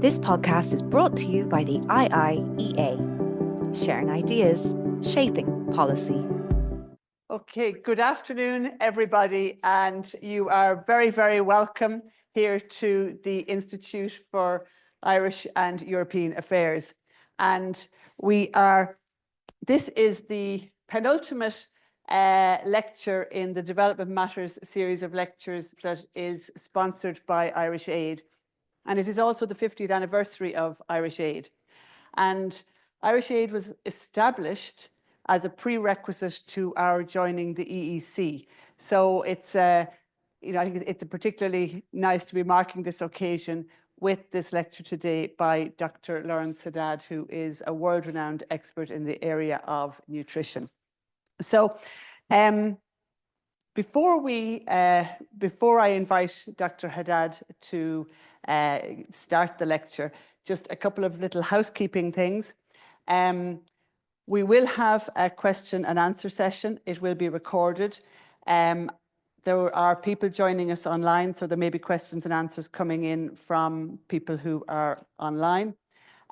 This podcast is brought to you by the IIEA, sharing ideas, shaping policy. Okay, good afternoon, everybody, and you are very, very welcome here to the Institute for Irish and European Affairs. And this is the penultimate lecture in the Development Matters series of lectures that is sponsored by Irish Aid. And it is also the 50th anniversary of Irish Aid. And Irish Aid was established as a prerequisite to our joining the EEC. So it's, I think it's particularly nice to be marking this occasion with this lecture today by Dr. Lawrence Haddad, who is a world-renowned expert in the area of nutrition. So before I invite Dr. Haddad to start the lecture, just a couple of little housekeeping things. We will have a question and answer session. It will be recorded. There are people joining us online, so there may be questions and answers coming in from people who are online.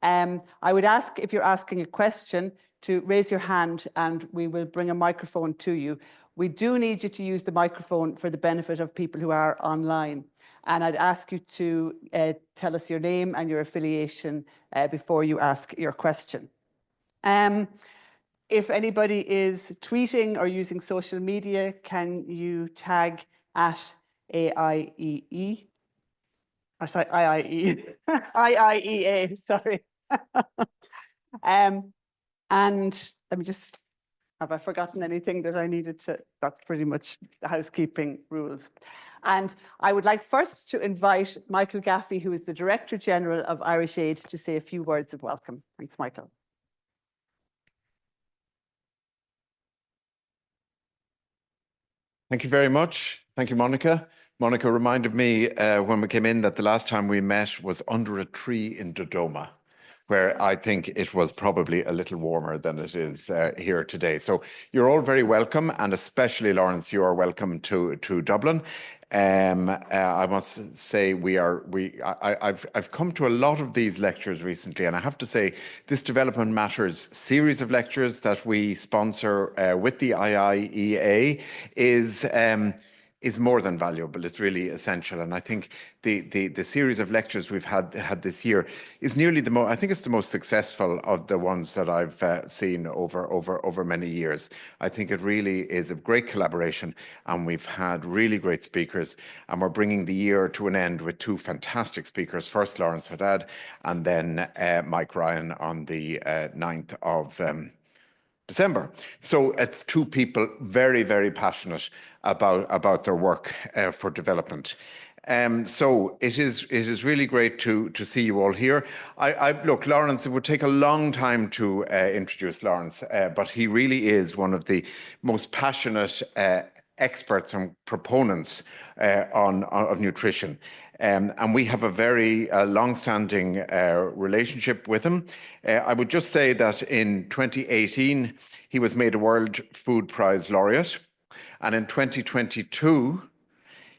I would ask, if you're asking a question, to raise your hand and we will bring a microphone to you. We do need you to use the microphone for the benefit of people who are online. And I'd ask you to tell us your name and your affiliation before you ask your question. If anybody is tweeting or using social media, can you tag at AIEE? Or sorry, IIE, IIEA, sorry. And let me just, have I forgotten anything that I needed to? That's pretty much the housekeeping rules. And I would like first to invite Michael Gaffey, who is the Director General of Irish Aid, to say a few words of welcome. Thanks, Michael. Thank you very much. Thank you, Monica. Monica reminded me when we came in that the last time we met was under a tree in Dodoma, where I think it was probably a little warmer than it is here today. So you're all very welcome, and especially Lawrence, you are welcome to Dublin. I must say I've come to a lot of these lectures recently, and I have to say this Development Matters series of lectures that we sponsor with the IIEA is more than valuable. It's really essential, and I think the series of lectures we've had this year is nearly the most. I think it's the most successful of the ones that I've seen over many years. I think it really is a great collaboration, and we've had really great speakers, and we're bringing the year to an end with two fantastic speakers. First, Lawrence Haddad, and then Mike Ryan on the 9th of December. So it's two people very, very passionate about their work for development. So it is really great to see you all here. Look, Lawrence, it would take a long time to introduce Lawrence, but he really is one of the most passionate experts and proponents of nutrition. And we have a very long-standing relationship with him. I would just say that in 2018, he was made a World Food Prize Laureate. And in 2022,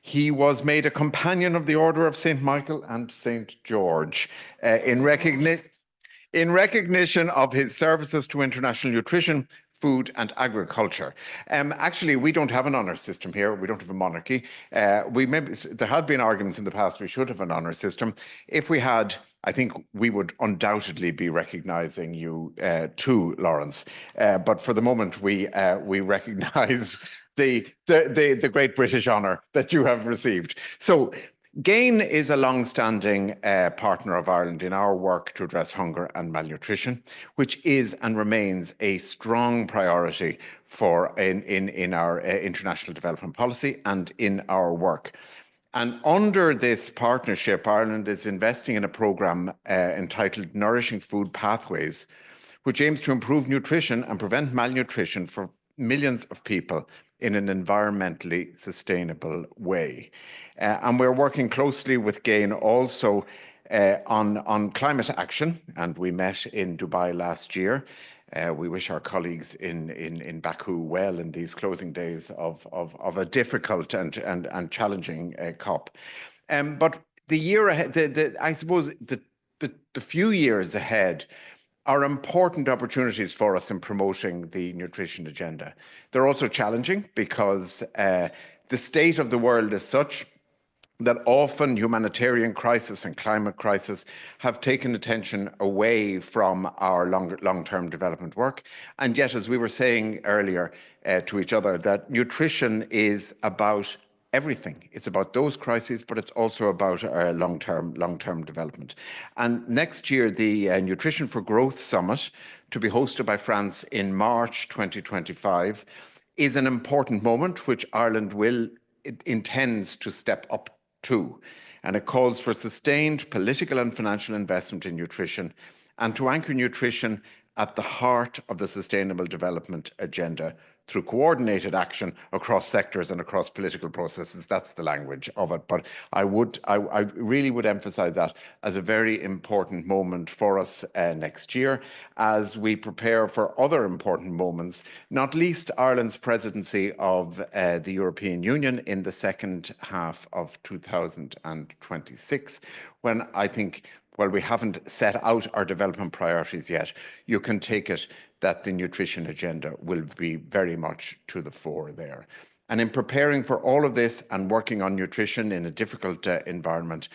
he was made a Companion of the Order of St. Michael and St. George in recognition of his services to international nutrition, food and agriculture. Actually, we don't have an honour system here. We don't have a monarchy. There have been arguments in the past we should have an honour system. If we had, I think we would undoubtedly be recognising you too, Lawrence. But for the moment, we recognise the great British honour that you have received. So GAIN is a long-standing partner of Ireland in our work to address hunger and malnutrition, which is and remains a strong priority in our international development policy and in our work. And under this partnership, Ireland is investing in a programme entitled Nourishing Food Pathways, which aims to improve nutrition and prevent malnutrition for millions of people in an environmentally sustainable way. And we're working closely with GAIN also on climate action, and we met in Dubai last year. We wish our colleagues in Baku well in these closing days of a difficult and challenging COP. But the year ahead, I suppose the the few years ahead are important opportunities for us in promoting the nutrition agenda. They're also challenging because the state of the world is such that often humanitarian crisis and climate crisis have taken attention away from our long-term development work. And yet, as we were saying earlier to each other, that nutrition is about everything. It's about those crises, but it's also about our long-term development. And next year, the Nutrition for Growth Summit, to be hosted by France in March 2025, is an important moment which Ireland intends to step up to. And it calls for sustained political and financial investment in nutrition and to anchor nutrition at the heart of the Sustainable Development Agenda through coordinated action across sectors and across political processes. That's the language of it. But I really would emphasize that as a very important moment for us next year as we prepare for other important moments, not least Ireland's presidency of the European Union in the second half of 2026, when I think, well, we haven't set out our development priorities yet, you can take it that the nutrition agenda will be very much to the fore there. And in preparing for all of this and working on nutrition in a difficult environment,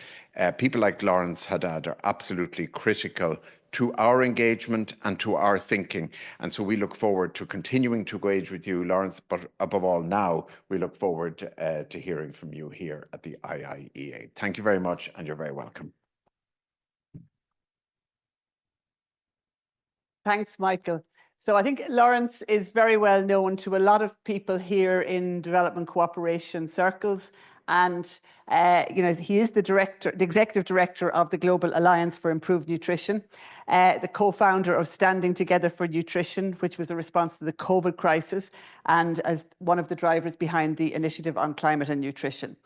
people like Lawrence Haddad are absolutely critical to our engagement and to our thinking. And so we look forward to continuing to engage with you, Lawrence, but above all now, we look forward to hearing from you here at the IIEA. Thank you very much, and you're very welcome. Thanks, Michael. So I think Lawrence is very well known to a lot of people here in development cooperation circles. And, he is the executive director of the Global Alliance for Improved Nutrition, the co-founder of Standing Together for Nutrition, which was a response to the COVID crisis, and as one of the drivers behind the Initiative on Climate and Nutrition.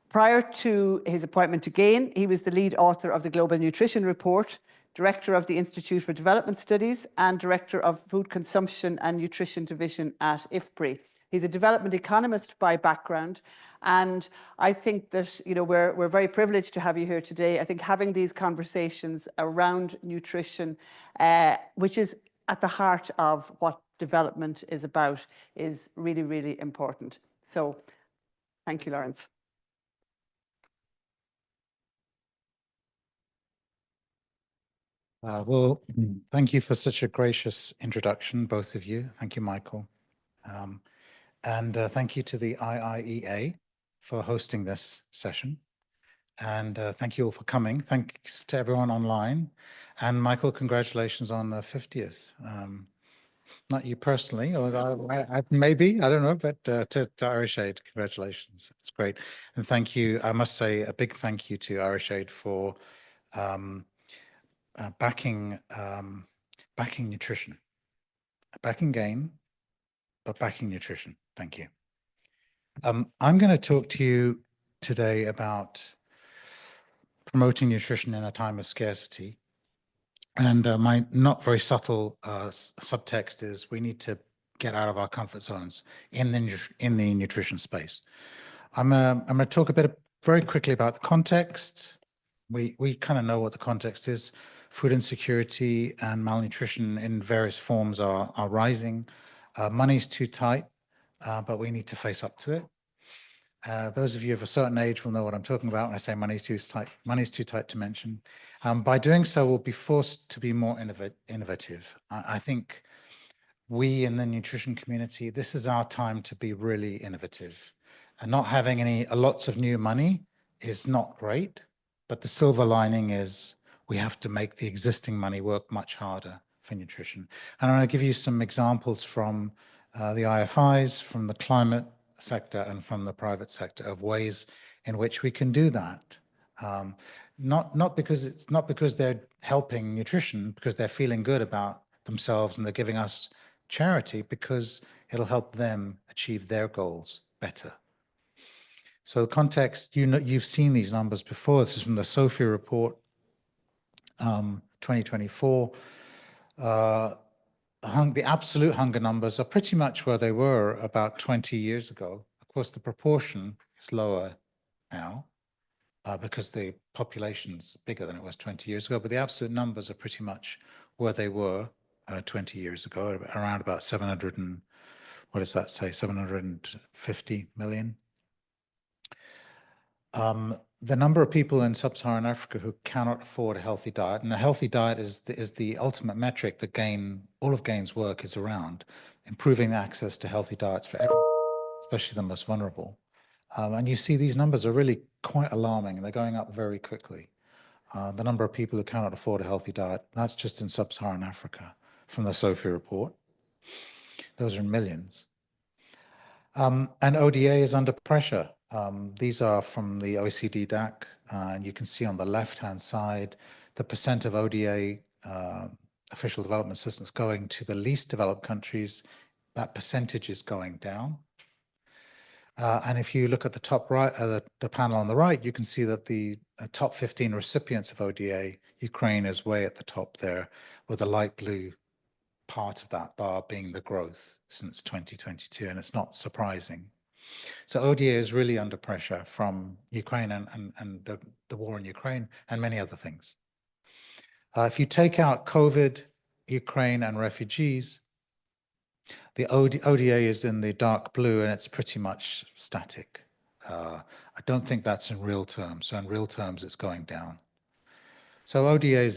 Prior to his appointment to GAIN, he was the lead author of the Global Nutrition Report, Director of the Institute for Development Studies, and Director of Food Consumption and Nutrition Division at IFPRI. He's a development economist by background, and I think that we're very privileged to have you here today. I think having these conversations around nutrition, which is at the heart of what development is about, is really, really important. So thank you, Lawrence. Well, thank you for such a gracious introduction, both of you. Thank you, Michael. And thank you to the IIEA for hosting this session. And thank you all for coming. Thanks to everyone online. And Michael, congratulations on the 50th. Not you personally, or maybe, I don't know, but to Irish Aid, congratulations. It's great. And thank you, I must say a big thank you to Irish Aid for backing nutrition, backing GAIN, but backing nutrition. Thank you. I'm going to talk to you today about promoting nutrition in a time of scarcity. And my not very subtle subtext is we need to get out of our comfort zones in the nutrition space. I'm going to talk very quickly about the context. We kind of know what the context is. Food insecurity and malnutrition in various forms are rising. Money's too tight, but we need to face up to it. Those of you of a certain age will know what I'm talking about when I say money's too tight. Money's too tight to mention. By doing so, we'll be forced to be more innovative. I think we in the nutrition community, this is our time to be really innovative. And not having lots of new money is not great, but the silver lining is we have to make the existing money work much harder for nutrition. And I'm going to give you some examples from the IFIs, from the climate sector, and from the private sector of ways in which we can do that. Not because they're helping nutrition, because they're feeling good about themselves and they're giving us charity, because it'll help them achieve their goals better. So the context, you've seen these numbers before. This is from the SOFI report, 2024. The absolute hunger numbers are pretty much where they were about 20 years ago. Of course, the proportion is lower now. because the population's bigger than it was 20 years ago, but the absolute numbers are pretty much where they were 20 years ago, around about 700 and, what does that say, 750 million. The number of people in sub-Saharan Africa who cannot afford a healthy diet, and a healthy diet is the ultimate metric that all of GAIN's work is around, improving access to healthy diets for everyone, especially the most vulnerable. And you see these numbers are really quite alarming, and they're going up very quickly. The number of people who cannot afford a healthy diet, that's just in sub-Saharan Africa from the SOFI report. Those are in millions. And ODA is under pressure. These are from the OECD DAC, and you can see on the left-hand side, the percent of ODA official development assistance going to the least developed countries. That percentage is going down. And if you look at the top right, the panel on the right, you can see that the top 15 recipients of ODA, Ukraine is way at the top there, with the light blue part of that bar being the growth since 2022, and it's not surprising. So ODA is really under pressure from Ukraine and the war in Ukraine and many other things. If you take out COVID, Ukraine, and refugees, the ODA is in the dark blue, and it's pretty much static. I don't think that's in real terms. So in real terms, it's going down. So ODA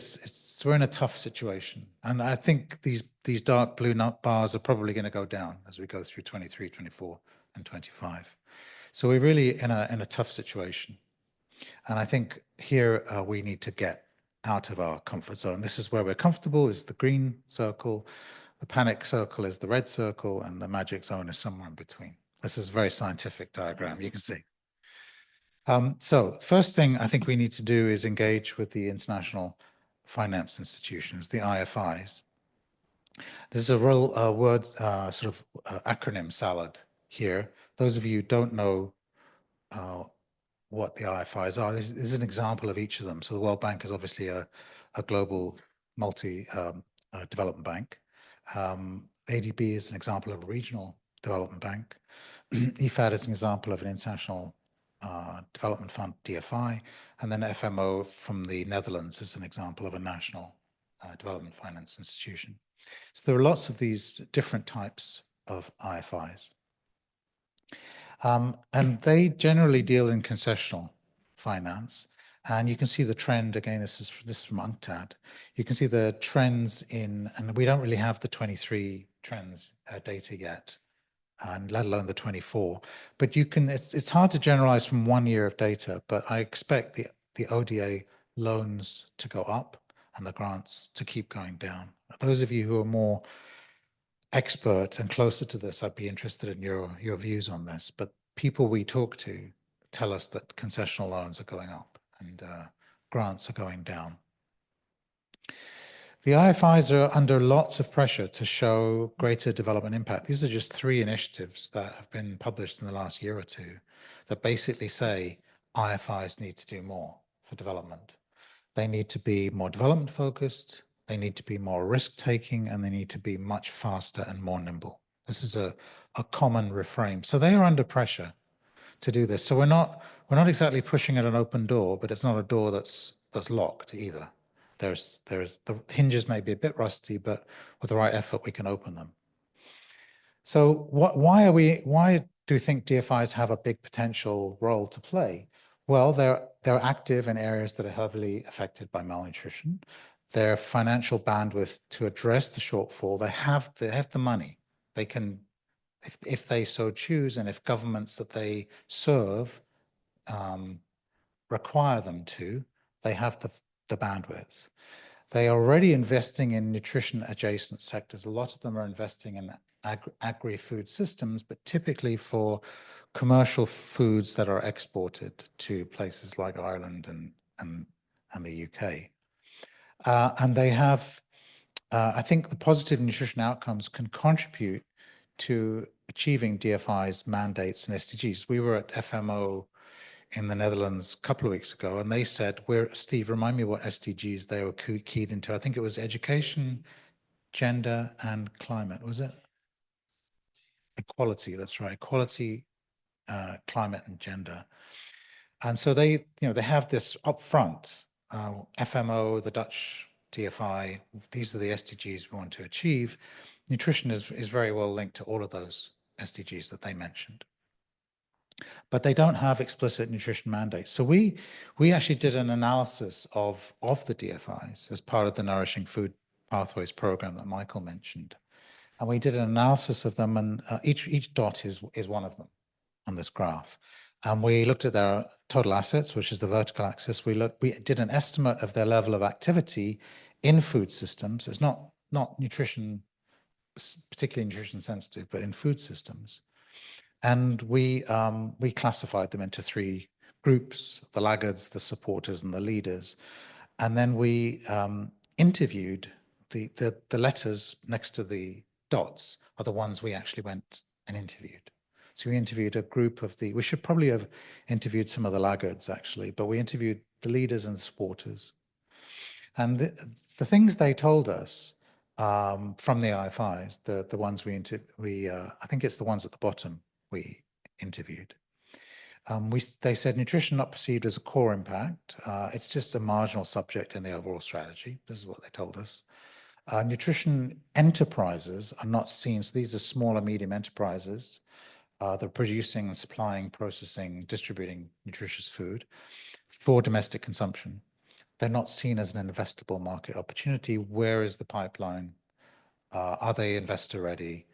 we're in a tough situation. And I think these dark blue bars are probably going to go down as we go through 23, 24, and 25. So we're really in a tough situation. And I think here we need to get out of our comfort zone. This is where we're comfortable, is the green circle. The panic circle is the red circle, and the magic zone is somewhere in between. This is a very scientific diagram, you can see. So first thing I think we need to do is engage with the international finance institutions, the IFIs. This is a real word, sort of acronym salad here. Those of you who don't know what the IFIs are, this is an example of each of them. So the World Bank is obviously a global multi-development bank. ADB is an example of a regional development bank. IFAD is an example of an international development fund, DFI, and then FMO from the Netherlands is an example of a national development finance institution. So there are lots of these different types of IFIs. And they generally deal in concessional finance. And you can see the trend, again, this is from UNCTAD. You can see the trends and we don't really have the 23 trends data yet, and let alone the 24. But it's hard to generalize from 1 year of data, but I expect the ODA loans to go up and the grants to keep going down. Those of you who are more expert and closer to this, I'd be interested in your views on this. But people we talk to tell us that concessional loans are going up and grants are going down. The IFIs are under lots of pressure to show greater development impact. These are just 3 initiatives that have been published in the last year or two that basically say IFIs need to do more for development. They need to be more development focused, they need to be more risk-taking, and they need to be much faster and more nimble. This is a common refrain. So they are under pressure to do this. So we're not exactly pushing at an open door, but it's not a door that's locked either. There's the hinges may be a bit rusty, but with the right effort, we can open them. So why do you think DFIs have a big potential role to play? Well, they're active in areas that are heavily affected by malnutrition. Their financial bandwidth to address the shortfall, they have the money. They can, if they so choose, and if governments that they serve require them to, they have the bandwidth. They are already investing in nutrition adjacent sectors. A lot of them are investing in agri-food systems, but typically for commercial foods that are exported to places like Ireland and the UK. And they have, I think the positive nutrition outcomes can contribute to achieving DFI's mandates and SDGs. We were at FMO in the Netherlands a couple of weeks ago, and they said, Steve, remind me what SDGs they were keyed into. I think it was education, gender, and climate, was it? Equality, that's right. Equality, climate, and gender. And so they have this upfront, FMO, the Dutch DFI, these are the SDGs we want to achieve. Nutrition is very well linked to all of those SDGs that they mentioned. But they don't have explicit nutrition mandates. So we actually did an analysis of the DFIs as part of the Nourishing Food Pathways program that Michael mentioned. And we did an analysis of them, and each dot is one of them on this graph. And we looked at their total assets, which is the vertical axis. We did an estimate of their level of activity in food systems. It's not nutrition, particularly nutrition sensitive, but in food systems. And we classified them into 3 groups: the laggards, the supporters, and the leaders. And then we interviewed the letters next to the dots are the ones we actually went and interviewed. So we interviewed a group of we should probably have interviewed some of the laggards actually, but we interviewed the leaders and supporters. And the things they told us from the IFIs, the ones I think it's the ones at the bottom we interviewed. They said nutrition not perceived as a core impact. It's just a marginal subject in the overall strategy. This is what they told us. Nutrition enterprises are not seen. So these are small and medium enterprises. They're producing, supplying, processing, distributing nutritious food for domestic consumption. They're not seen as an investable market opportunity. Where is the pipeline? Are they investor ready?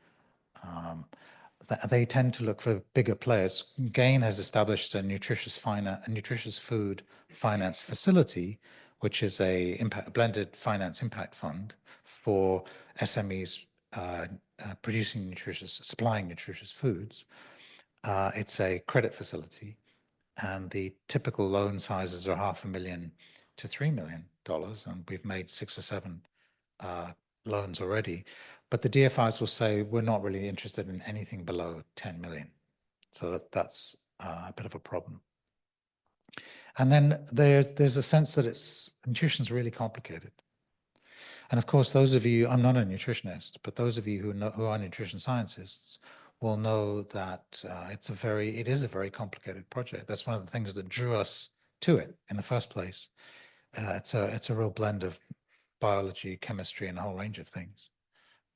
They tend to look for bigger players. GAIN has established a nutritious food finance facility, which is a blended finance impact fund for SMEs supplying nutritious foods. It's a credit facility, and the typical loan sizes are $500,000 to $3 million, and we've made 6 or 7 loans already. But the DFIs will say we're not really interested in anything below 10 million. So that's a bit of a problem. And then there's a sense that nutrition is really complicated. And of course, those of you, I'm not a nutritionist, but those of you who are nutrition scientists will know that it is a very complicated project. That's one of the things that drew us to it in the first place. It's a real blend of biology, chemistry, and a whole range of things,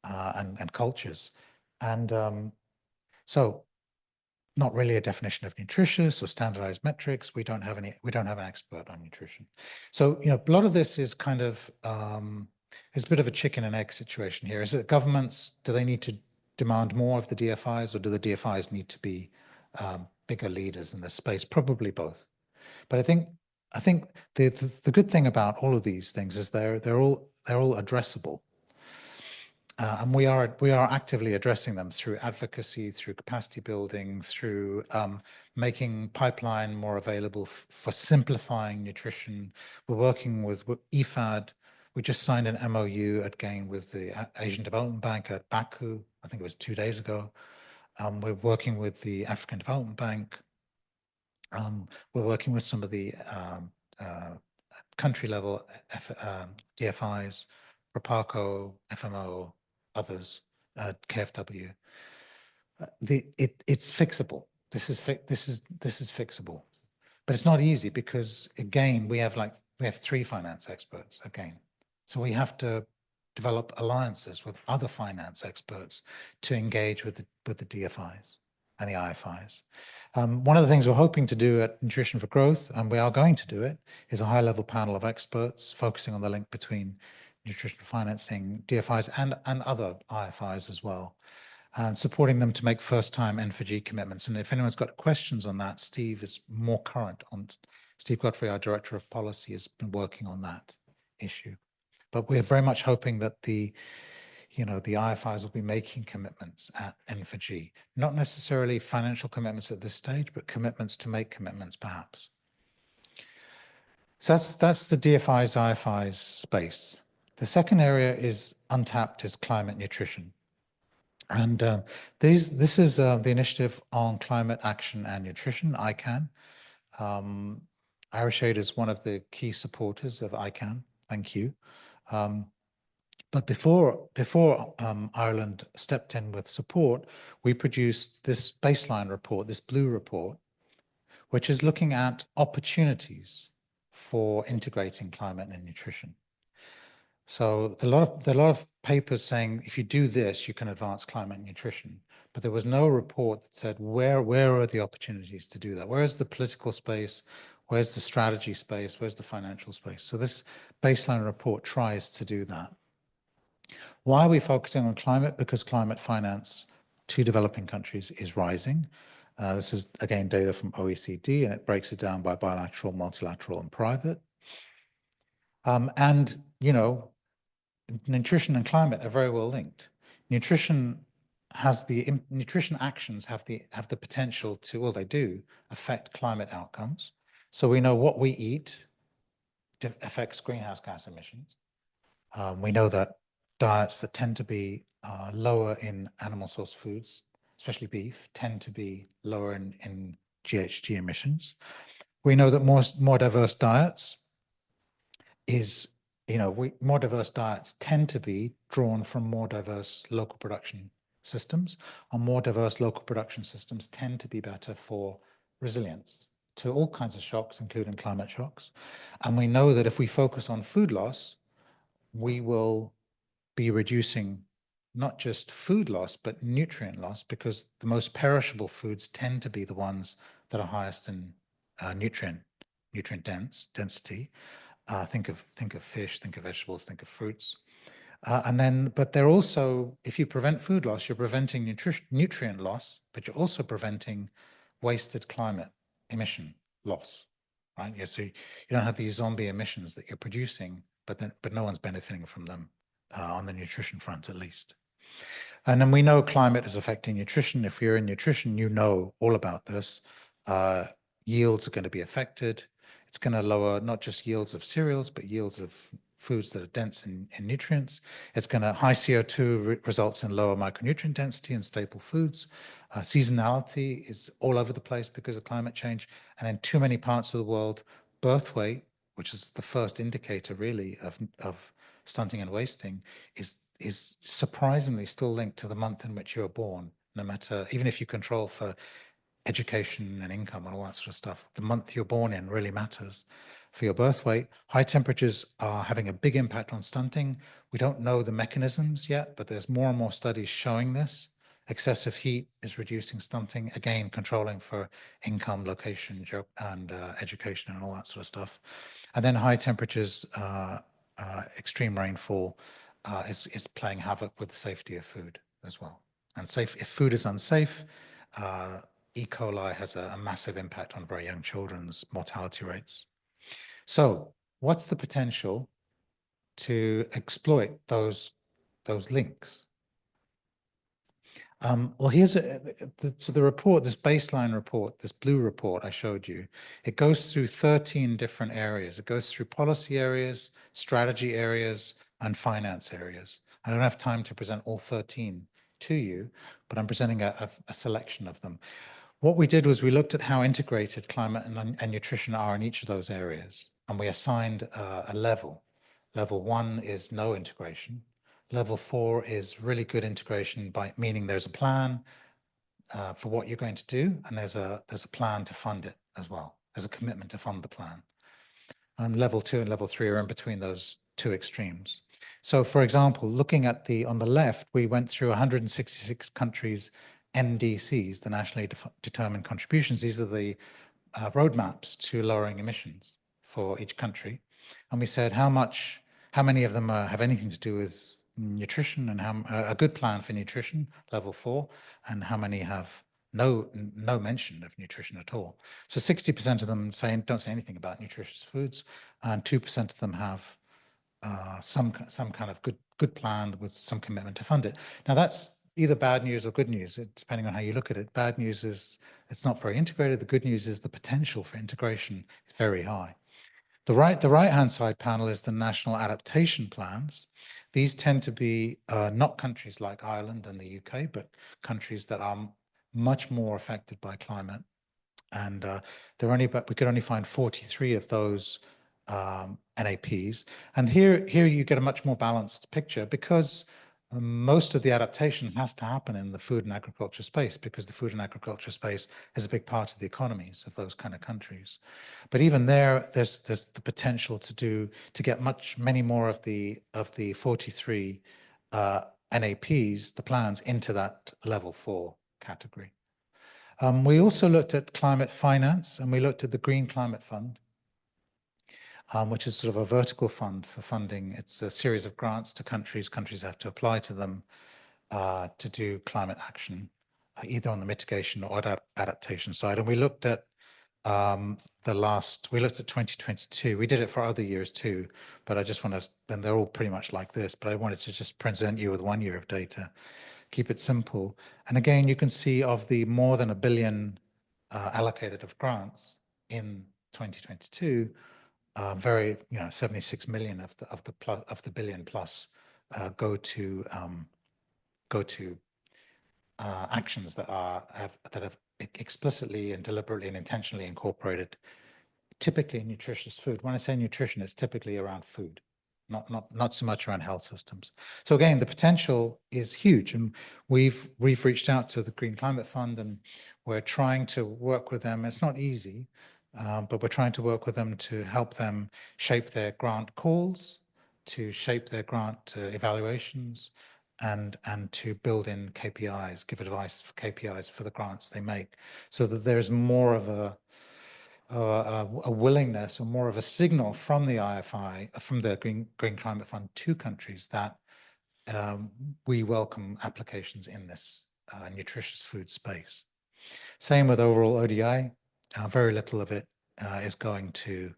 and cultures. And so not really a definition of nutritious or standardized metrics. We don't have an expert on nutrition. So, a lot of this is kind of, it's a bit of a chicken and egg situation here. Is it governments, do they need to demand more of the DFIs, or do the DFIs need to be bigger leaders in this space? Probably both. But I think the good thing about all of these things is they're all addressable. And we are actively addressing them through advocacy, through capacity building, through making pipeline more available for simplifying nutrition. We're working with IFAD. We just signed an MOU at GAIN with the Asian Development Bank at Baku. I think it was 2 days ago. We're working with the African Development Bank. We're working with some of the country level DFIs, Proparco, FMO, others, KFW. It's fixable. This is fixable, but it's not easy because again we have 3 finance experts again, so we have to develop alliances with other finance experts to engage with the DFIs and the IFIs. One of the things we're hoping to do at Nutrition for Growth, and we are going to do it, is a high-level panel of experts focusing on the link between nutrition financing, DFIs, and other IFIs as well, and supporting them to make first-time N4G commitments. And if anyone's got questions on that, Steve is more current on. Steve Godfrey, our Director of Policy, has been working on that issue. But we're very much hoping that the IFIs will be making commitments at N4G, not necessarily financial commitments at this stage, but commitments to make commitments perhaps. So that's the DFIs, IFIs space. The second area is untapped, is climate nutrition. And this is the Initiative on Climate Action and Nutrition, ICAN. Irish Aid is one of the key supporters of ICAN. Thank you. But before Ireland stepped in with support, we produced this baseline report, this blue report, which is looking at opportunities for integrating climate and nutrition. So there are a lot of papers saying if you do this, you can advance climate and nutrition. But there was no report that said where are the opportunities to do that? Where is the political space? Where's the strategy space? Where's the financial space? So this baseline report tries to do that. Why are we focusing on climate? Because climate finance to developing countries is rising. This is, again, data from OECD, and it breaks it down by bilateral, multilateral, and private. And, you know, nutrition and climate are very well linked. Nutrition actions have the potential to, well, they do affect climate outcomes. So we know what we eat affects greenhouse gas emissions. We know that diets that tend to be lower in animal source foods, especially beef, tend to be lower in GHG emissions. We know that more diverse diets more diverse diets tend to be drawn from more diverse local production systems, and more diverse local production systems tend to be better for resilience to all kinds of shocks, including climate shocks. And we know that if we focus on food loss, we will be reducing not just food loss, but nutrient loss, because the most perishable foods tend to be the ones that are highest in nutrient density. Think of fish, think of vegetables, think of fruits. But they're also, if you prevent food loss, you're preventing nutrient loss, but you're also preventing wasted climate emission loss, right? Yeah, so you don't have these zombie emissions that you're producing, but no one's benefiting from them on the nutrition front, at least. And then we know climate is affecting nutrition. If you're in nutrition, you know all about this. Yields are going to be affected. It's going to lower not just yields of cereals, but yields of foods that are dense in nutrients. It's going to, high CO2 results in lower micronutrient density in staple foods. Seasonality is all over the place because of climate change. And in too many parts of the world, birth weight, which is the first indicator really of stunting and wasting, is surprisingly still linked to the month in which you were born, no matter, even if you control for education and income and all that sort of stuff, the month you're born in really matters for your birth weight. High temperatures are having a big impact on stunting. We don't know the mechanisms yet, but there's more and more studies showing this. Excessive heat is reducing stunting, again, controlling for income, location, and education and all that sort of stuff. And then high temperatures, extreme rainfall is playing havoc with the safety of food as well. And if food is unsafe, E. coli has a massive impact on very young children's mortality rates. So what's the potential to exploit those links? Well, here's so the report, this baseline report, this blue report I showed you, it goes through 13 different areas. It goes through policy areas, strategy areas, and finance areas. I don't have time to present all 13 to you, but I'm presenting a selection of them. What we did was we looked at how integrated climate and nutrition are in each of those areas, and we assigned a level. Level 1 is no integration. Level 4 is really good integration, by meaning there's a plan for what you're going to do, and there's a plan to fund it as well. There's a commitment to fund the plan. And level 2 and level 3 are in between those two extremes. So, for example, looking at on the left, we went through 166 countries' NDCs, the nationally determined contributions. These are the roadmaps to lowering emissions for each country. And we said how many of them have anything to do with nutrition, and a good plan for nutrition, level 4, and how many have no mention of nutrition at all. So 60% of them don't say anything about nutritious foods, and 2% of them have some kind of good plan with some commitment to fund it. Now that's either bad news or good news, depending on how you look at it. Bad news is it's not very integrated. The good news is the potential for integration is very high. The right-hand side panel is the national adaptation plans. These tend to be not countries like Ireland and the UK, but countries that are much more affected by climate. And we could only find 43 of those NAPs. And here you get a much more balanced picture, because most of the adaptation has to happen in the food and agriculture space, because the food and agriculture space is a big part of the economies of those kind of countries. But even there's the potential to get many more of the 43 NAPs, the plans, into that level 4 category. We also looked at climate finance, and we looked at the Green Climate Fund, which is sort of a vertical fund for funding. It's a series of grants to countries. Countries have to apply to them to do climate action, either on the mitigation or adaptation side. And we looked at we looked at 2022. We did it for other years too, but I just want to, and they're all pretty much like this, but I wanted to just present you with 1 year of data, keep it simple. And again, you can see of the more than $1 billion allocated of grants in 2022, 76 million of the billion plus go to actions that have explicitly and deliberately and intentionally incorporated, typically nutritious food. When I say nutrition, it's typically around food, not so much around health systems. So again, the potential is huge, and we've reached out to the Green Climate Fund, and we're trying to work with them. It's not easy, but we're trying to work with them to help them shape their grant calls, to shape their grant evaluations, and to build in KPIs, give advice for KPIs for the grants they make, so that there's more of a willingness or more of a signal from the IFI, from the Green Climate Fund, to countries that we welcome applications in this nutritious food space. Same with overall ODI. Very little of it is going to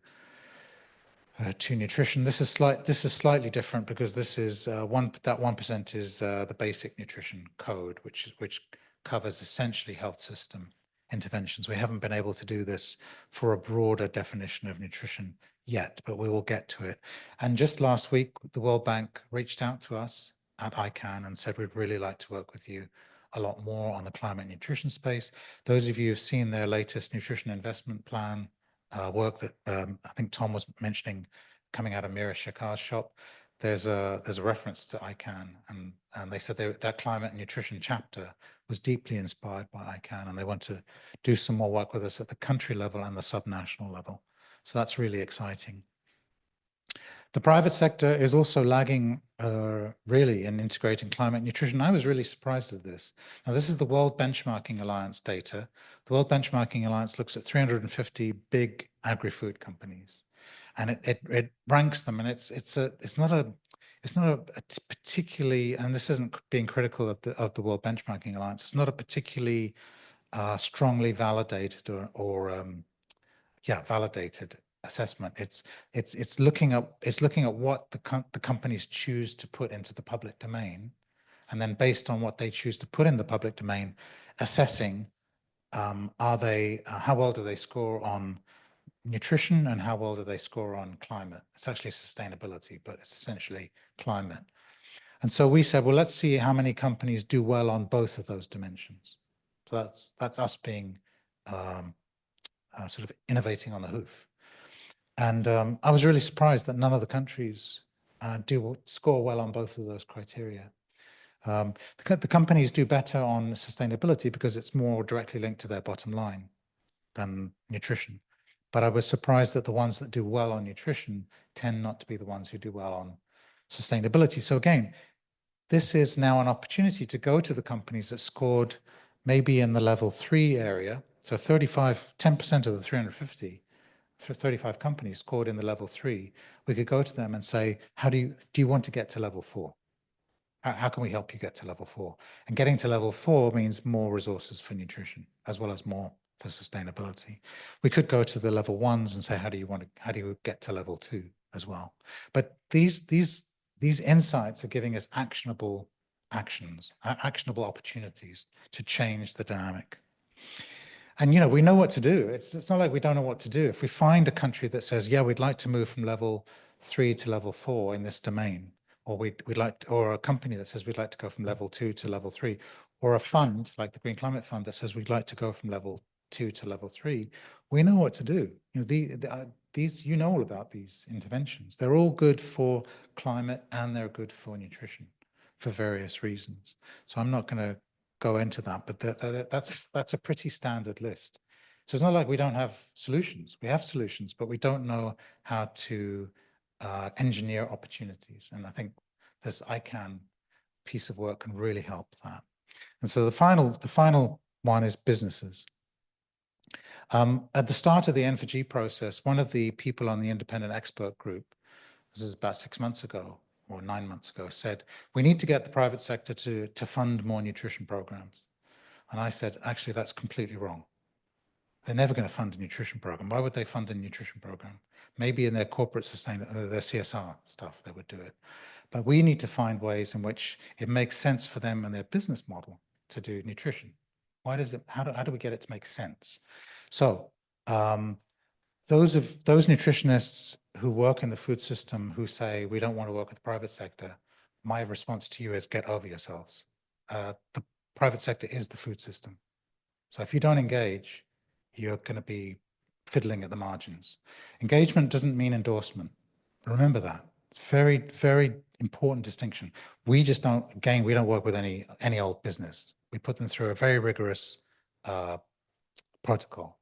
nutrition. This is slightly different, because this is that 1% is the basic nutrition code, which covers essentially health system interventions. We haven't been able to do this for a broader definition of nutrition yet, but we will get to it. And just last week, the World Bank reached out to us at ICAN and said, we'd really like to work with you a lot more on the climate nutrition space. Those of you who've seen their latest nutrition investment plan work that I think Tom was mentioning, coming out of Mira Shakar's shop, there's a reference to ICAN, and they said that climate and nutrition chapter was deeply inspired by ICAN, and they want to do some more work with us at the country level and the subnational level. So that's really exciting. The private sector is also lagging really in integrating climate nutrition. I was really surprised at this. Now, this is the World Benchmarking Alliance data. The World Benchmarking Alliance looks at 350 big agri-food companies, and it ranks them. And it's not a particularly, and this isn't being critical of the World Benchmarking Alliance, it's not a particularly strongly validated or validated assessment. It's looking at what the companies choose to put into the public domain, and then based on what they choose to put in the public domain, assessing how well do they score on nutrition and how well do they score on climate. It's actually sustainability, but it's essentially climate. And so we said, well, let's see how many companies do well on both of those dimensions. So that's us being sort of innovating on the hoof. And I was really surprised that none of the countries do score well on both of those criteria. The companies do better on sustainability because it's more directly linked to their bottom line than nutrition. But I was surprised that the ones that do well on nutrition tend not to be the ones who do well on sustainability. So again, this is now an opportunity to go to the companies that scored maybe in the level 3 area. So 10% of the 350, 35 companies scored in the level 3. We could go to them and say, do you want to get to level 4? How can we help you get to level 4? And getting to level 4 means more resources for nutrition, as well as more for sustainability. We could go to the level 1s and say, how do you get to level 2 as well? But these insights are giving us actionable opportunities to change the dynamic. And, we know what to do. It's not like we don't know what to do. If we find a country that says, yeah, we'd like to move from level 3 to level 4 in this domain, or a company that says we'd like to go from level 2 to level 3, or a fund like the Green Climate Fund that says we'd like to go from level 2 to level 3, we know what to do. You know all about these interventions. They're all good for climate and they're good for nutrition, for various reasons. So I'm not going to go into that, but that's a pretty standard list. So it's not like we don't have solutions. We have solutions, but we don't know how to engineer opportunities. And I think this ICAN piece of work can really help that. And so the final one is businesses. At the start of the N4G process, one of the people on the independent expert group, this is about 6 months ago or 9 months ago, said, we need to get the private sector to fund more nutrition programs. And I said, actually, that's completely wrong. They're never going to fund a nutrition program. Why would they fund a nutrition program? Maybe in their corporate their CSR stuff, they would do it. But we need to find ways in which it makes sense for them and their business model to do nutrition. Why does it, how do we get it to make sense? So those nutritionists who work in the food system who say, we don't want to work with the private sector, my response to you is get over yourselves. The private sector is the food system. So if you don't engage, you're going to be fiddling at the margins. Engagement doesn't mean endorsement. Remember that. It's very, very important distinction. We just don't, again, we don't work with any old business. We put them through a very rigorous protocol.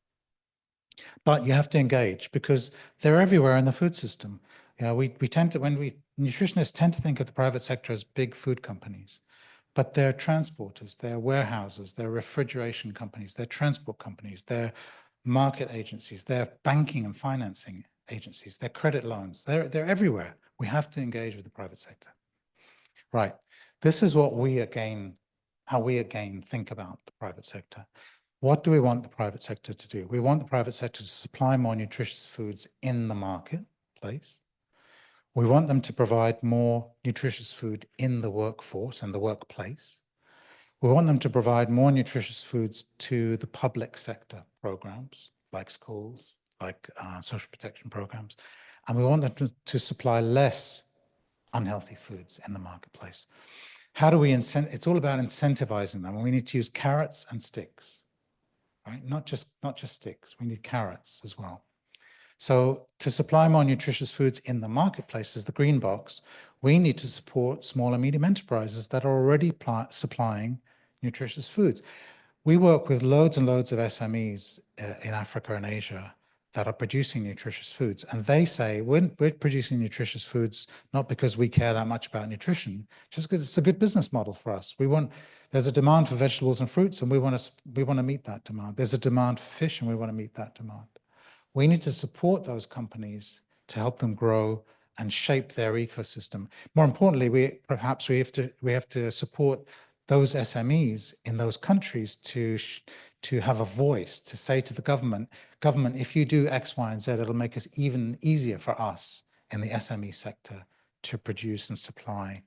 But you have to engage because they're everywhere in the food system. You know, we tend to, nutritionists tend to think of the private sector as big food companies, but they're transporters, they're warehouses, they're refrigeration companies, they're transport companies, they're market agencies, they're banking and financing agencies, they're credit loans, they're everywhere. We have to engage with the private sector. Right, this is what how we again think about the private sector. What do we want the private sector to do? We want the private sector to supply more nutritious foods in the marketplace. We want them to provide more nutritious food in the workforce and the workplace. We want them to provide more nutritious foods to the public sector programs, like schools, like social protection programs. And we want them to supply less unhealthy foods in the marketplace. How do we it's all about incentivizing them. And we need to use carrots and sticks. Right? Not just sticks, we need carrots as well. So to supply more nutritious foods in the marketplace, as the green box, we need to support small and medium enterprises that are already supplying nutritious foods. We work with loads and loads of SMEs in Africa and Asia that are producing nutritious foods. And they say, we're producing nutritious foods, not because we care that much about nutrition, just because it's a good business model for us. There's a demand for vegetables and fruits, and we want to meet that demand. There's a demand for fish, and we want to meet that demand. We need to support those companies to help them grow and shape their ecosystem. More importantly, we have to support those SMEs in those countries to have a voice, to say to the government, if you do X, Y, and Z, it'll make it even easier for us in the SME sector to produce and supply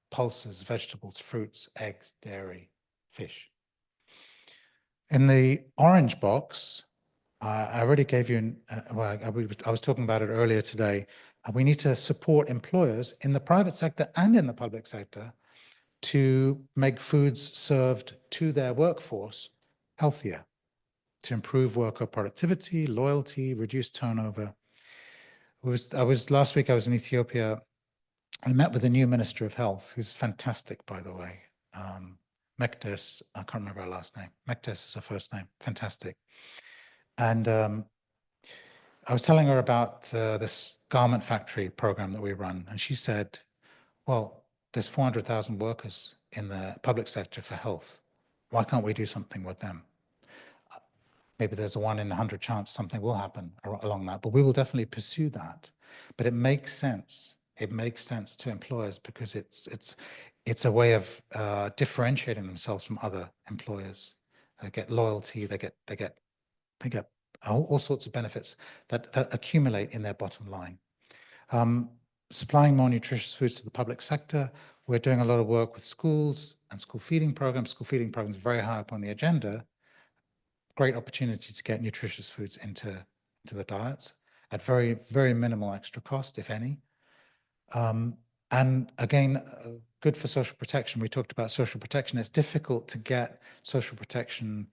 pulses, vegetables, fruits, eggs, dairy, fish. In the orange box, I already gave you, I was talking about it earlier today. We need to support employers in the private sector and in the public sector to make foods served to their workforce healthier, to improve worker productivity, loyalty, reduce turnover. Last week I was in Ethiopia. I met with the new Minister of Health, who's fantastic, by the way. Mekdes, I can't remember her last name. Mekdes is her first name, fantastic. And I was telling her about this garment factory program that we run. And she said, well, there's 400,000 workers in the public sector for health. Why can't we do something with them? Maybe there's a 1 in 100 chance something will happen along that, but we will definitely pursue that. But it makes sense. It makes sense to employers because it's a way of differentiating themselves from other employers. They get loyalty. They get all sorts of benefits that accumulate in their bottom line. Supplying more nutritious foods to the public sector. We're doing a lot of work with schools and school feeding programs. School feeding programs are very high up on the agenda. Great opportunity to get nutritious foods into the diets at very, very minimal extra cost, if any. And again, good for social protection. We talked about social protection. It's difficult to get social protection.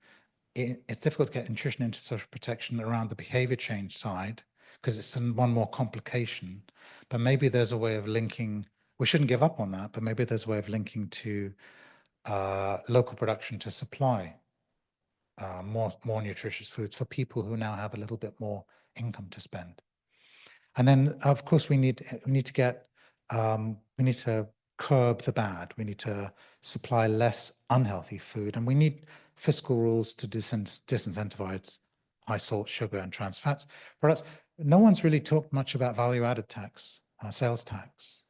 It's difficult to get nutrition into social protection around the behavior change side because it's one more complication. But maybe there's a way of linking we shouldn't give up on that, but maybe there's a way of linking to local production to supply more nutritious foods for people who now have a little bit more income to spend. And then, of course, we need to curb the bad. We need to supply less unhealthy food, and we need fiscal rules to disincentivize high salt, sugar, and trans fats products. No one's really talked much about value-added tax, sales tax.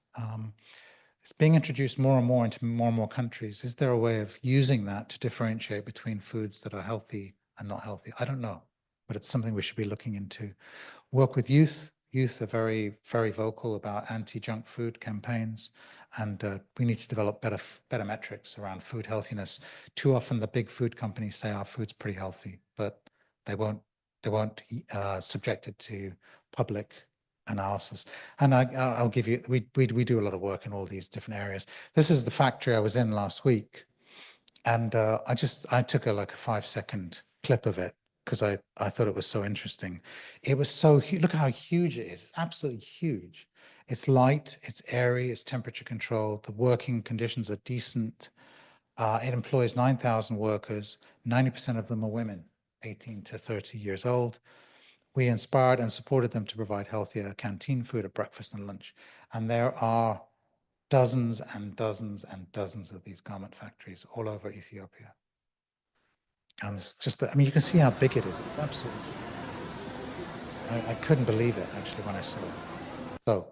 It's being introduced more and more into more and more countries. Is there a way of using that to differentiate between foods that are healthy and not healthy? I don't know, but it's something we should be looking into. Work with youth. Youth are very, very vocal about anti-junk food campaigns, and we need to develop better metrics around food healthiness. Too often, the big food companies say our food's pretty healthy, but they won't subject it to public analysis. And I'll give you, we do a lot of work in all these different areas. This is the factory I was in last week, and I took like a 5-second clip of it because I thought it was so interesting. It was so huge. Look how huge it is. It's absolutely huge. It's light, it's airy, it's temperature controlled. The working conditions are decent. It employs 9,000 workers. 90% of them are women, 18 to 30 years old. We inspired and supported them to provide healthier canteen food at breakfast and lunch. And there are dozens and dozens and dozens of these garment factories all over Ethiopia. And it's just that, I mean, you can see how big it is. It's absolutely huge. I couldn't believe it, actually, when I saw it. So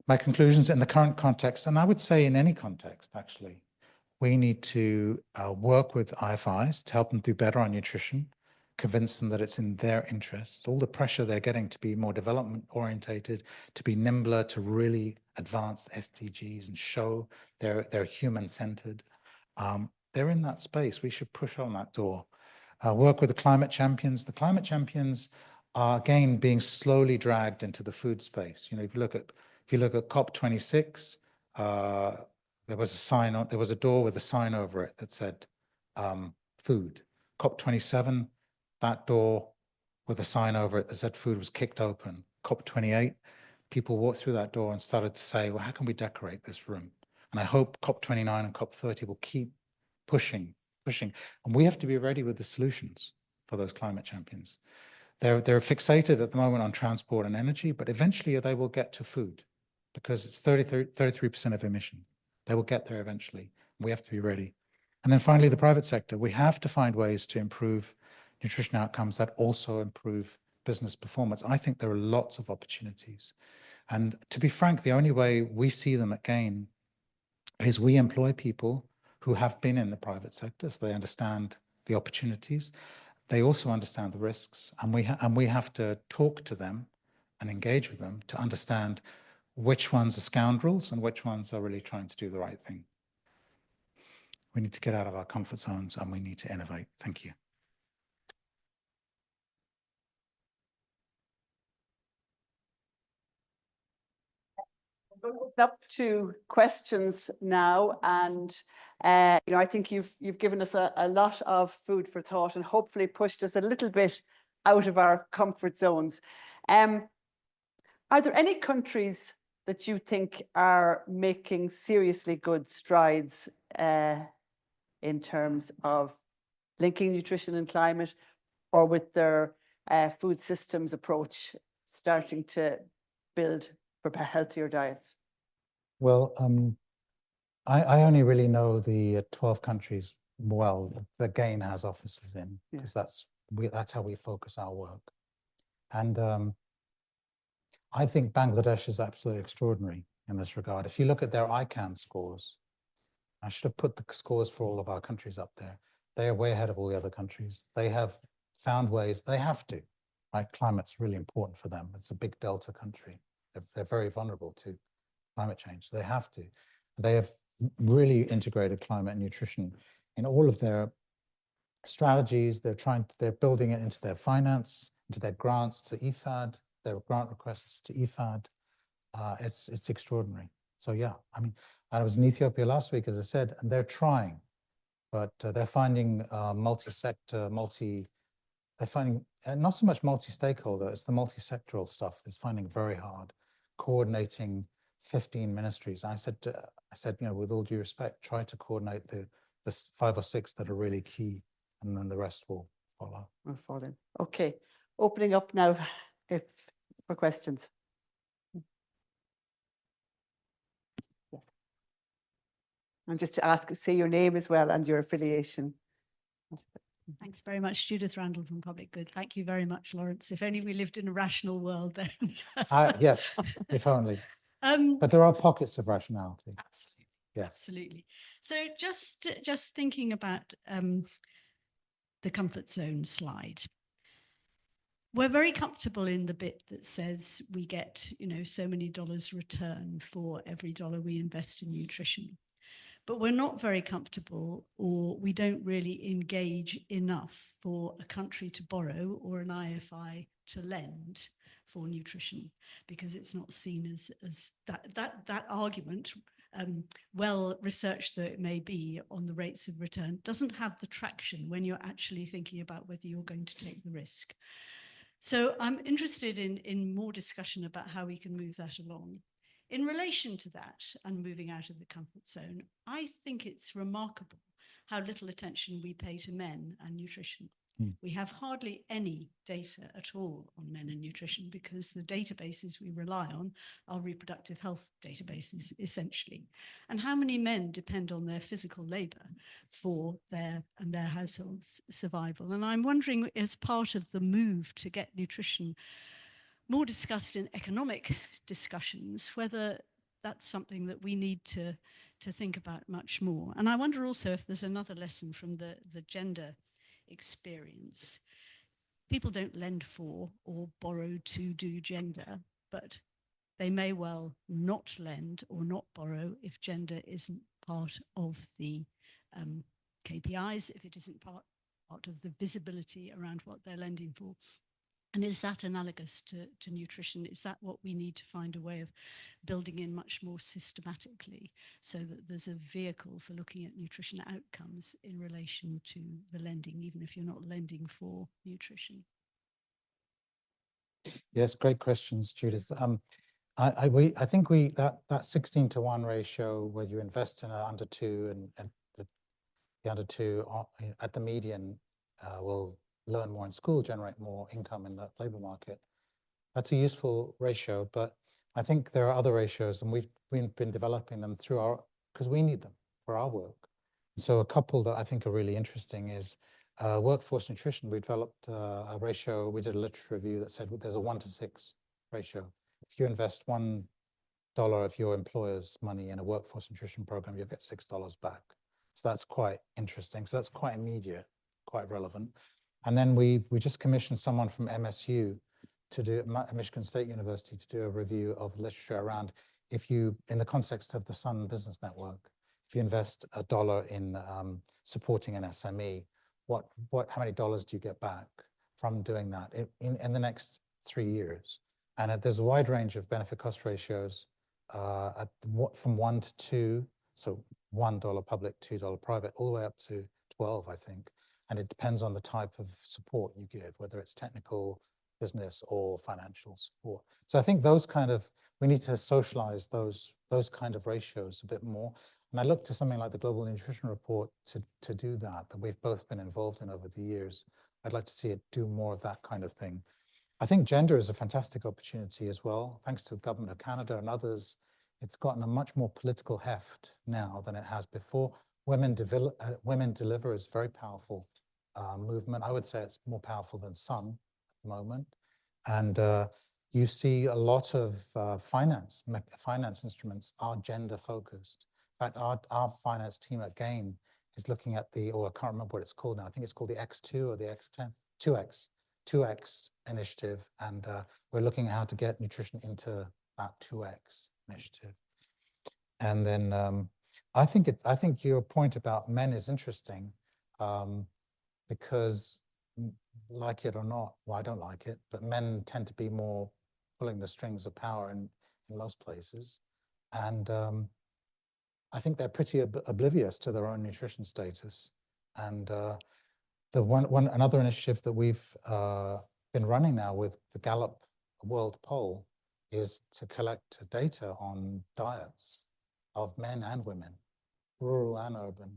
my conclusions in the current context, and I would say in any context, actually, we need to work with IFIs to help them do better on nutrition, convince them that it's in their interests. All the pressure they're getting to be more development orientated, to be nimbler, to really advance SDGs and show they're human centered. They're in that space. We should push on that door. Work with the climate champions. The climate champions are again being slowly dragged into the food space. You know, if you look at COP26, there was a door with a sign over it that said food. COP27, that door with a sign over it that said food was kicked open. COP28, people walked through that door and started to say, well, how can we decorate this room? And I hope COP29 and COP30 will keep pushing. And we have to be ready with the solutions for those climate champions. They're fixated at the moment on transport and energy, but eventually they will get to food because it's 33% of emissions. They will get there eventually. We have to be ready. And then finally, the private sector. We have to find ways to improve nutrition outcomes that also improve business performance. I think there are lots of opportunities. And to be frank, the only way we see them at GAIN is we employ people who have been in the private sector, so they understand the opportunities. They also understand the risks, and we have to talk to them and engage with them to understand which ones are scoundrels and which ones are really trying to do the right thing. We need to get out of our comfort zones and we need to innovate. Thank you. Up to questions now, and you know, I think you've given us a lot of food for thought and hopefully pushed us a little bit out of our comfort zones. Are there any countries that you think are making seriously good strides in terms of linking nutrition and climate, or with their food systems approach starting to build for healthier diets? Well, I only really know the 12 countries well that GAIN has offices in, because that's how we focus our work. And I think Bangladesh is absolutely extraordinary in this regard. If you look at their ICAN scores, I should have put the scores for all of our countries up there. They are way ahead of all the other countries. They have found ways, they have to, right? Climate's really important for them. It's a big delta country. They're very vulnerable to climate change. So they have to. They have really integrated climate and nutrition in all of their strategies. They're building it into their finance, into their grants to IFAD, their grant requests to IFAD. It's extraordinary. So yeah, I mean, I was in Ethiopia last week, as I said, and they're trying, but they're finding multi-sector, they're finding not so much multi-stakeholder, it's the multi-sectoral stuff that's finding very hard, coordinating 15 ministries. I said, with all due respect, try to coordinate the 5 or 6 that are really key, and then the rest will follow. We'll fall in. Okay, opening up now for questions. Yes. And just to ask, say your name as well and your affiliation. Thanks very much, Judith Randall from Public Good. Thank you very much, Lawrence. If only we lived in a rational world then. Yes, if only. But there are pockets of rationality. Absolutely. Yes. Absolutely. So just thinking about the comfort zone slide. We're very comfortable in the bit that says we get, so many dollars return for every dollar we invest in nutrition. But we're not very comfortable, or we don't really engage enough for a country to borrow or an IFI to lend for nutrition, because it's not seen as that argument, well researched though it may be on the rates of return, doesn't have the traction when you're actually thinking about whether you're going to take the risk. So I'm interested in more discussion about how we can move that along. In relation to that and moving out of the comfort zone, I think it's remarkable how little attention we pay to men and nutrition. We have hardly any data at all on men and nutrition, because the databases we rely on are reproductive health databases, essentially. And how many men depend on their physical labor for their households' survival? And I'm wondering, as part of the move to get nutrition more discussed in economic discussions, whether that's something that we need to think about much more. And I wonder also if there's another lesson from the gender experience. People don't lend for or borrow to do gender, but they may well not lend or not borrow if gender isn't part of the KPIs, if it isn't part of the visibility around what they're lending for. And is that analogous to nutrition? Is that what we need to find a way of building in much more systematically, so that there's a vehicle for looking at nutrition outcomes in relation to the lending, even if you're not lending for nutrition? Yes, great questions, Judith. I think that 16-to-1 ratio, where you invest in under 2 and the under 2 at the median will learn more in school, generate more income in the labor market. That's a useful ratio, but I think there are other ratios, and we've been developing them because we need them for our work. So a couple that I think are really interesting is workforce nutrition. We developed a ratio. We did a literature review that said there's a 1-to-6 ratio. If you invest $1 of your employer's money in a workforce nutrition program, you'll get $6 back. So that's quite interesting. So that's quite immediate, quite relevant. And then we just commissioned someone from MSU to do, Michigan State University, to do a review of literature around, if you, in the context of the Sun Business Network, if you invest $1 in supporting an SME, how many dollars do you get back from doing that in the next 3 years? And there's a wide range of benefit cost ratios from 1 to 2, so $1 public, $2 private, all the way up to 12, I think. And it depends on the type of support you give, whether it's technical, business, or financial support. So I think we need to socialize those kind of ratios a bit more. And I look to something like the Global Nutrition Report to do that we've both been involved in over the years. I'd like to see it do more of that kind of thing. I think gender is a fantastic opportunity as well. Thanks to the government of Canada and others, it's gotten a much more political heft now than it has before. Women Deliver is a very powerful movement. I would say it's more powerful than Sun at the moment. And you see a lot of finance instruments are gender focused. In fact, our finance team at GAIN is looking at I can't remember what it's called now. I think it's called the X2 or the X10, 2X initiative. And we're looking at how to get nutrition into that 2X initiative. And then I think your point about men is interesting, because, like it or not, well, I don't like it, but men tend to be more pulling the strings of power in most places. And I think they're pretty oblivious to their own nutrition status. And another initiative that we've been running now with the Gallup World Poll is to collect data on diets of men and women, rural and urban.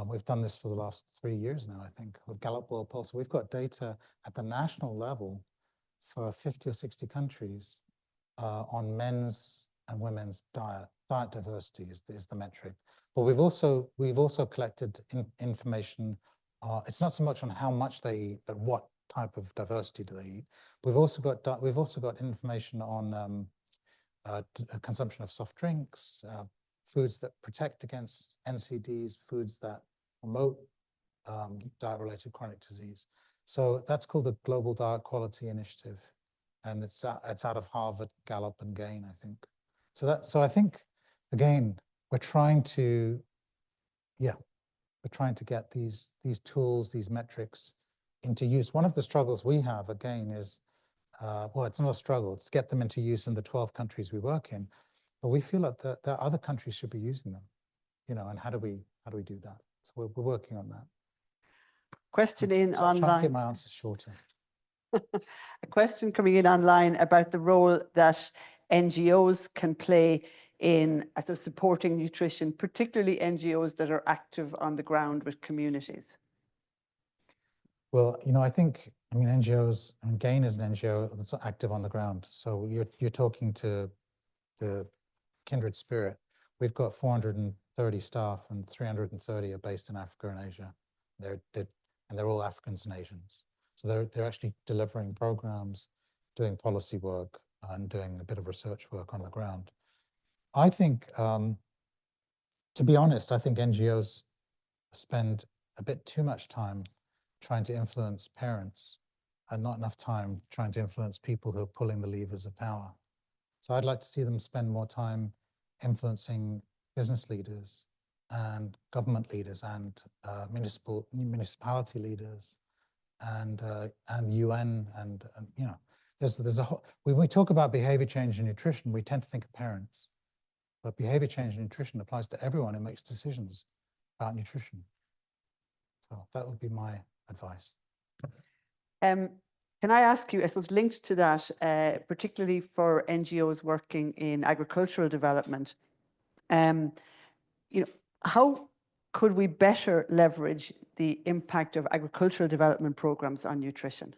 We've done this for the last 3 years now, I think, with Gallup World Pulse. We've got data at the national level for 50 or 60 countries on men's and women's diet. Diet diversity is the metric. But we've also collected information. It's not so much on how much they eat, but what type of diversity do they eat. We've also got information on consumption of soft drinks, foods that protect against NCDs, foods that promote diet-related chronic disease. So that's called the Global Diet Quality Initiative, and it's out of Harvard, Gallup, and Gain, I think. So I think, again, we're trying to get these tools, these metrics into use. One of the struggles we have, again, is well, it's not a struggle. It's to get them into use in the 12 countries we work in. But we feel like that other countries should be using them, and how do we do that? So we're working on that. Question in So I'll try and online. keep my answers shorter. A question coming in online about the role that NGOs can play in supporting nutrition, particularly NGOs that are active on the ground with communities. Well, NGOs, and GAIN is an NGO that's active on the ground. So you're talking to the kindred spirit. We've got 430 staff, and 330 are based in Africa and Asia. They're all Africans and Asians. So they're actually delivering programs, doing policy work, and doing a bit of research work on the ground. I think, to be honest, I think NGOs spend a bit too much time trying to influence parents and not enough time trying to influence people who are pulling the levers of power. So I'd like to see them spend more time influencing business leaders and government leaders and municipality leaders and UN and there's a whole, when we talk about behavior change in nutrition, we tend to think of parents, but behavior change in nutrition applies to everyone who makes decisions about nutrition. So that would be my advice. Can I ask you, I suppose, linked to that, particularly for NGOs working in agricultural development, how could we better leverage the impact of agricultural development programs on nutrition?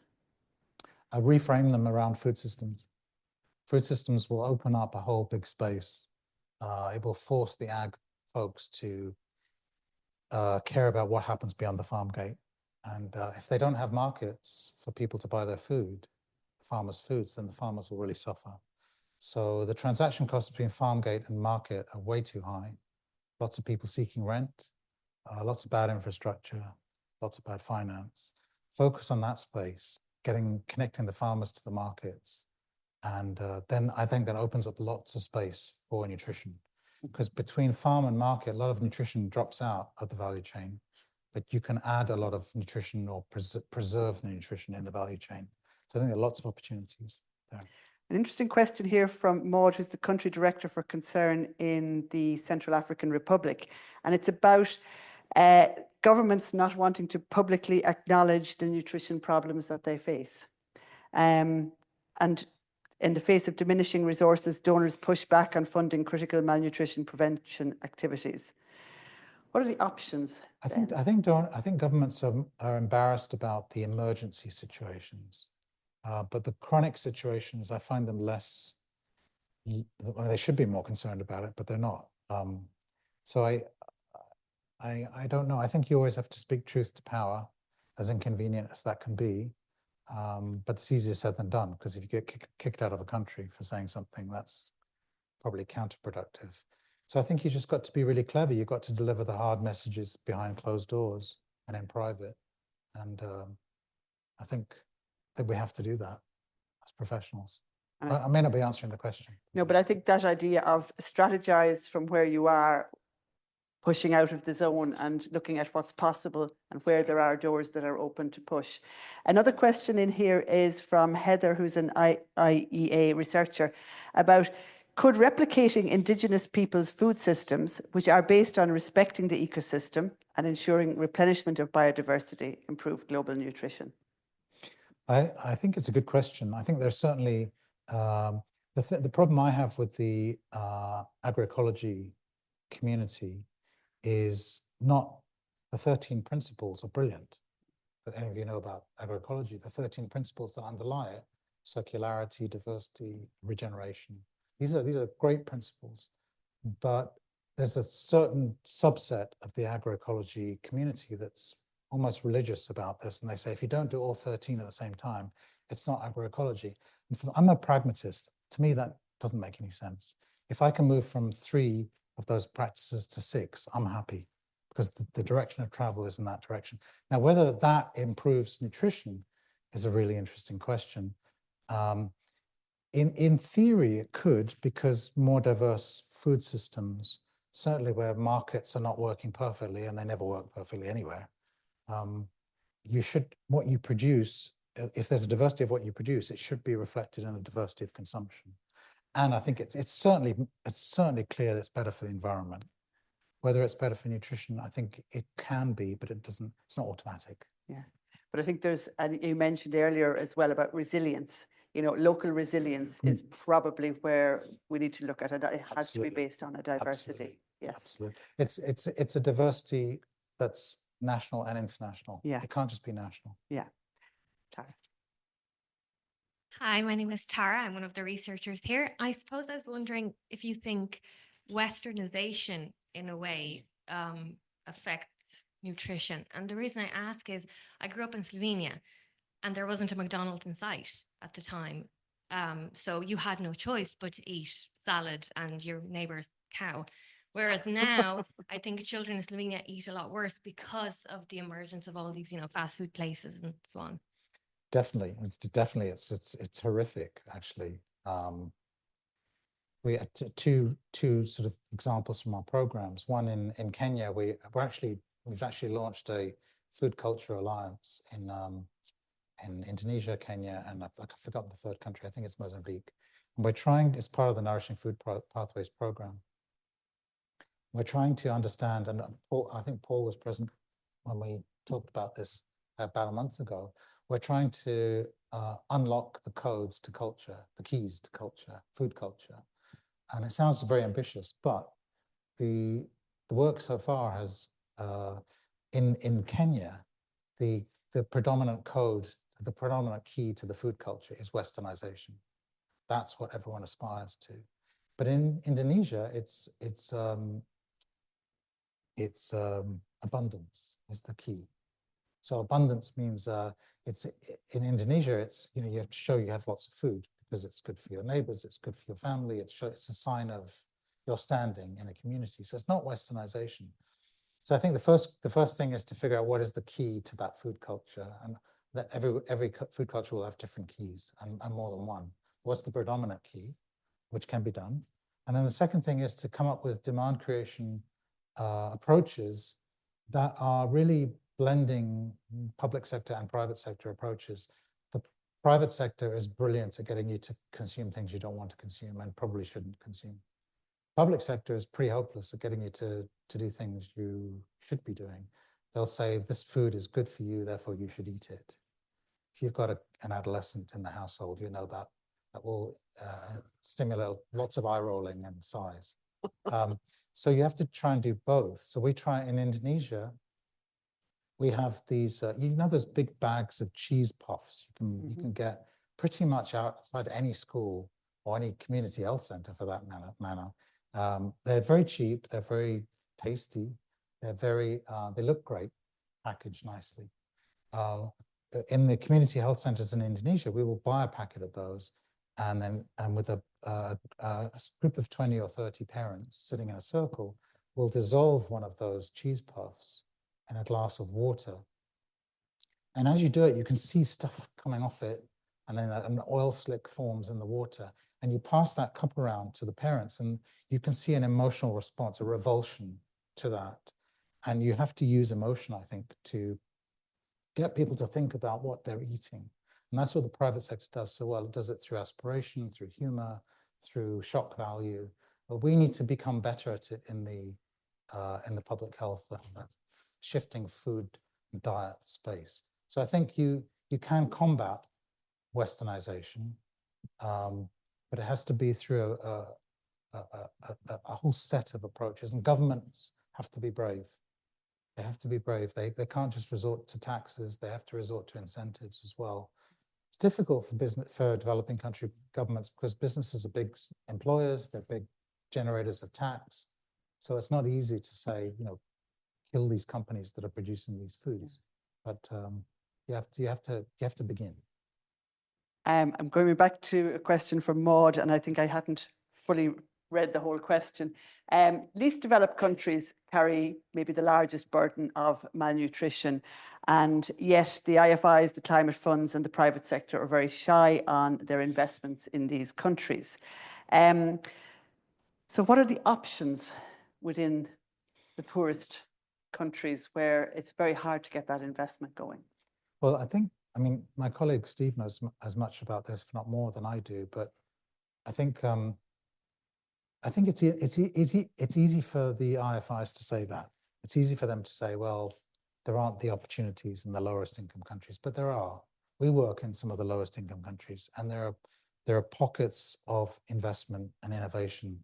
Reframe them around food systems. Food systems will open up a whole big space. It will force the ag folks to care about what happens beyond the farm gate. And if they don't have markets for people to buy their food, farmers' foods, then the farmers will really suffer. So the transaction costs between farm gate and market are way too high. Lots of people seeking rent, lots of bad infrastructure, lots of bad finance. Focus on that space, connecting the farmers to the markets. And then I think that opens up lots of space for nutrition. Because between farm and market, a lot of nutrition drops out of the value chain, but you can add a lot of nutrition or preserve the nutrition in the value chain. So I think there are lots of opportunities there. An interesting question here from Maud, who's the country director for Concern in the Central African Republic. And it's about governments not wanting to publicly acknowledge the nutrition problems that they face. And in the face of diminishing resources, donors push back on funding critical malnutrition prevention activities. What are the options? I think governments are embarrassed about the emergency situations, but the chronic situations, I find them less. Well, they should be more concerned about it, but they're not. So I don't know. I think you always have to speak truth to power, as inconvenient as that can be. But it's easier said than done, because if you get kicked out of a country for saying something, that's probably counterproductive. So I think you just got to be really clever. You've got to deliver the hard messages behind closed doors and in private. And I think that we have to do that as professionals. I may not be answering the question. No, but I think that idea of strategize from where you are, pushing out of the zone and looking at what's possible and where there are doors that are open to push. Another question in here is from Heather, who's an IEA researcher, about could replicating Indigenous peoples' food systems, which are based on respecting the ecosystem and ensuring replenishment of biodiversity, improve global nutrition? I think it's a good question. I think there's certainly The problem I have with the agroecology community is not the 13 principles are brilliant. But any of you know about agroecology, the 13 principles that underlie it, circularity, diversity, regeneration. These are great principles, but there's a certain subset of the agroecology community that's almost religious about this. And they say, if you don't do all 13 at the same time, it's not agroecology. And I'm a pragmatist. To me, that doesn't make any sense. If I can move from 3 of those practices to 6, I'm happy, because the direction of travel is in that direction. Now, whether that improves nutrition is a really interesting question. In theory, it could, because more diverse food systems, certainly where markets are not working perfectly, and they never work perfectly anywhere, what you produce, if there's a diversity of what you produce, it should be reflected in a diversity of consumption. And I think it's certainly clear that it's better for the environment. Whether it's better for nutrition, I think it can be, but it's not automatic. Yeah, but I think and you mentioned earlier as well about resilience. Local resilience is probably where we need to look at it. It has to be based on a diversity. Absolutely. Yes. Absolutely. It's a diversity that's national and international. Yeah. It can't just be national. Yeah. Tara. Hi, my name is Tara. I'm one of the researchers here. I suppose I was wondering if you think Westernization, in a way, affects nutrition. And the reason I ask is I grew up in Slovenia and there wasn't a McDonald's in sight at the time. So you had no choice but to eat salad and your neighbor's cow. Whereas now, I think children in Slovenia eat a lot worse because of the emergence of all these, fast food places and so on. Definitely, it's horrific, actually. We had two sort of examples from our programs. One in Kenya, we've actually launched a food culture alliance in Indonesia, Kenya, and I've forgotten the third country. I think it's Mozambique. And we're trying, as part of the Nourishing Food Pathways program, we're trying to understand, and I think Paul was present when we talked about this about a month ago. We're trying to unlock the codes to culture, the keys to culture, food culture. And it sounds very ambitious, but the work so far has, in Kenya, the predominant code, the predominant key to the food culture is Westernization. That's what everyone aspires to. But in Indonesia, it's abundance is the key. So abundance means in Indonesia, you have to show you have lots of food because it's good for your neighbors, it's good for your family, it's a sign of your standing in a community. So it's not Westernization. So I think the first thing is to figure out what is the key to that food culture, and that every food culture will have different keys and more than one. What's the predominant key, which can be done? And then the second thing is to come up with demand creation approaches that are really blending public sector and private sector approaches. The private sector is brilliant at getting you to consume things you don't want to consume and probably shouldn't consume. Public sector is pretty hopeless at getting you to do things you should be doing. They'll say, this food is good for you, therefore you should eat it. If you've got an adolescent in the household, you know that will stimulate lots of eye rolling and sighs. So you have to try and do both. So we try in Indonesia, we have these, those big bags of cheese puffs you can get pretty much outside any school or any community health center for that matter. They're very cheap, they're very tasty, they look great, packaged nicely. In the community health centers in Indonesia, we will buy a packet of those, and with a group of 20 or 30 parents sitting in a circle, we'll dissolve one of those cheese puffs in a glass of water. And as you do it, you can see stuff coming off it, and then an oil slick forms in the water. And you pass that cup around to the parents, and you can see an emotional response, a revulsion to that. And you have to use emotion, I think, to get people to think about what they're eating. And that's what the private sector does so well. It does it through aspiration, through humor, through shock value. But we need to become better at it in the public health, shifting food and diet space. So I think you can combat Westernization but it has to be through a whole set of approaches, and governments have to be brave. They have to be brave. They can't just resort to taxes. They have to resort to incentives as well. It's difficult for developing country governments because businesses are big employers. They're big generators of tax. So it's not easy to say, you know, kill these companies that are producing these foods. But you have to begin. I'm going back to a question from Maud, and I think I hadn't fully read the whole question. Least developed countries carry maybe the largest burden of malnutrition, and yet the IFIs, the climate funds and the private sector are very shy on their investments in these countries. So what are the options within the poorest countries where it's very hard to get that investment going? Well, I mean, my colleague Steve knows as much about this, if not more than I do, but I think it's easy for the IFIs to say that. It's easy for them to say, well, there aren't the opportunities in the lowest income countries, but there are. We work in some of the lowest income countries, and there are pockets of investment and innovation.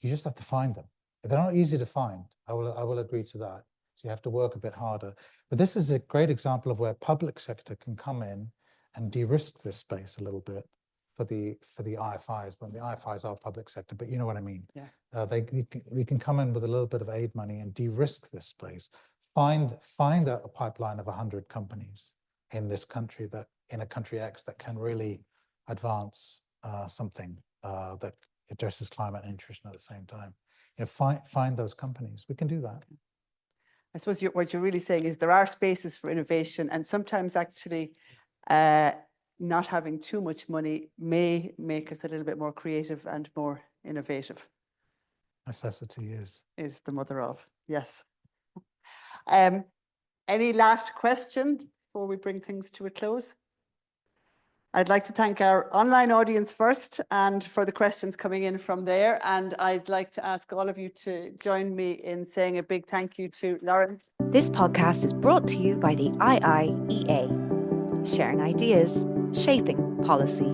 You just have to find them. They're not easy to find. I will agree to that. So you have to work a bit harder. But this is a great example of where public sector can come in and de-risk this space a little bit for the IFIs, when the IFIs are public sector, but you know what I mean. Yeah. We can come in with a little bit of aid money and de-risk this space. Find a pipeline of 100 companies in this country, that in a country X, that can really advance something that addresses climate and nutrition at the same time. You know, find those companies. We can do that. I suppose what you're really saying is there are spaces for innovation, and sometimes actually not having too much money may make us a little bit more creative and more innovative. Necessity is the mother of, yes. Any last question before we bring things to a close? I'd like to thank our online audience first, and for the questions coming in from there. And I'd like to ask all of you to join me in saying a big thank you to Lawrence. This podcast is brought to you by the IIEA, sharing ideas, shaping policy.